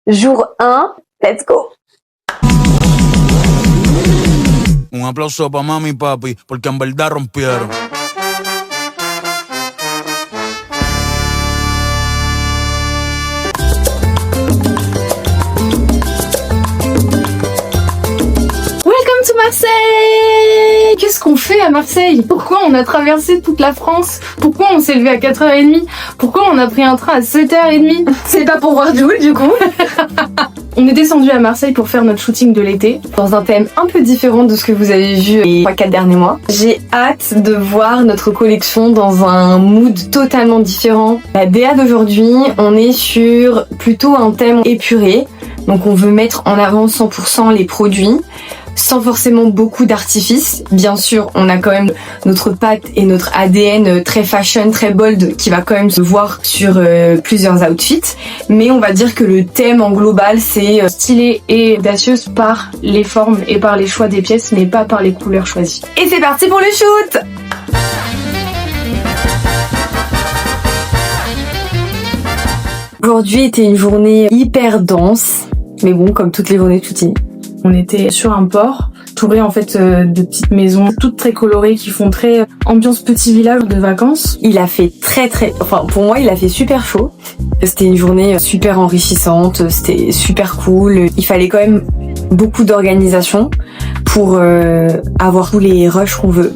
Jour 1, let's go. Un aplauso pa' mami y papi, porque en verdad rompieron. Welcome to Marseille! Qu'est-ce qu'on fait à Marseille? Pourquoi on a traversé toute la France? Pourquoi on s'est levé à 4h30? Pourquoi on a pris un train à 7h30? C'est pas pour voir Jules du coup. On est descendu à Marseille pour faire notre shooting de l'été, dans un thème un peu différent de ce que vous avez vu les 3-4 derniers mois. J'ai hâte de voir notre collection dans un mood totalement différent. La DA d'aujourd'hui, on est sur plutôt un thème épuré. Donc on veut mettre en avant 100% les produits, sans forcément beaucoup d'artifices. Bien sûr, on a quand même notre patte et notre ADN très fashion, très bold, qui va quand même se voir sur plusieurs outfits. Mais on va dire que le thème en global, c'est Stylée et audacieuse par les formes et par les choix des pièces, mais pas par les couleurs choisies. Et c'est parti pour le shoot! Aujourd'hui était une journée hyper dense, mais bon, comme toutes les journées de shooting. On était sur un port, entouré en fait de petites maisons, toutes très colorées, qui font très ambiance petit village de vacances. Il a fait pour moi, il a fait super chaud. C'était une journée super enrichissante, c'était super cool. Il fallait quand même beaucoup d'organisation pour avoir tous les rushs qu'on veut.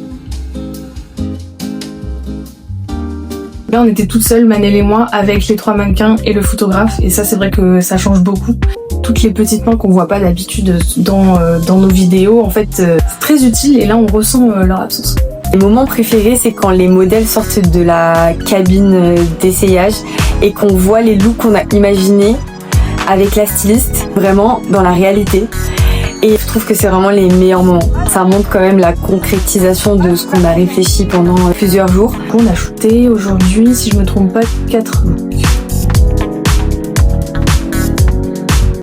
Là, on était toutes seules, Manel et moi, avec les 3 mannequins et le photographe. Et ça, c'est vrai que ça change beaucoup. Toutes les petites mains qu'on voit pas d'habitude dans nos vidéos, en fait, c'est très utile. Et là, on ressent leur absence. Le moment préféré, c'est quand les modèles sortent de la cabine d'essayage et qu'on voit les looks qu'on a imaginés avec la styliste, vraiment dans la réalité. Et je trouve que c'est vraiment les meilleurs moments. Ça montre quand même la concrétisation de ce qu'on a réfléchi pendant plusieurs jours. On a shooté aujourd'hui, si je me trompe pas, 4 looks.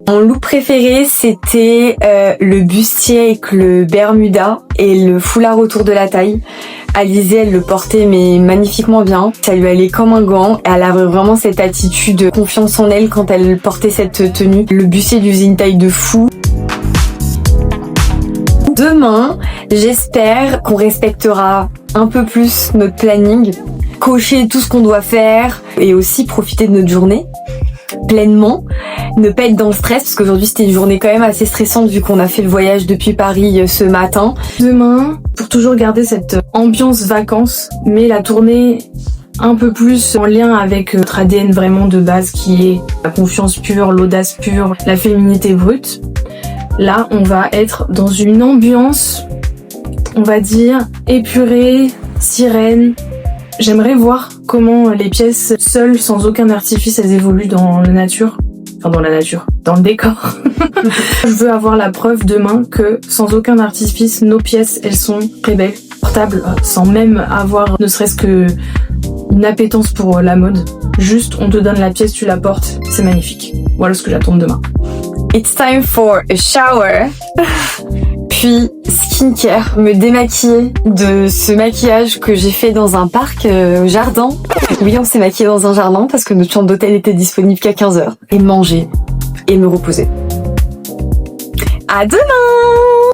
Mon look préféré, c'était le bustier avec le bermuda et le foulard autour de la taille. Alizée, elle le portait mais magnifiquement bien. Ça lui allait comme un gant. Elle avait vraiment cette attitude de confiance en elle quand elle portait cette tenue. Le bustier lui faisait une taille de fou. Demain, j'espère qu'on respectera un peu plus notre planning, cocher tout ce qu'on doit faire et aussi profiter de notre journée pleinement, ne pas être dans le stress parce qu'aujourd'hui c'était une journée quand même assez stressante vu qu'on a fait le voyage depuis Paris ce matin. Demain, pour toujours garder cette ambiance vacances, mais la tournée un peu plus en lien avec notre ADN vraiment de base qui est la confiance pure, l'audace pure, la féminité brute. Là, on va être dans une ambiance, on va dire, épurée, sirène. J'aimerais voir comment les pièces seules, sans aucun artifice, elles évoluent dans la nature. Enfin, dans la nature, dans le décor. Je veux avoir la preuve demain que, sans aucun artifice, nos pièces, elles sont très belles, portables, sans même avoir ne serait-ce que une appétence pour la mode. Juste, on te donne la pièce, tu la portes, c'est magnifique. Voilà ce que j'attends de demain. It's time for a shower. Puis skincare, me démaquiller de ce maquillage que j'ai fait dans un parc au jardin. Oui, on s'est maquillé dans un jardin parce que notre chambre d'hôtel était disponible qu'à 15h. Et manger et me reposer. À demain!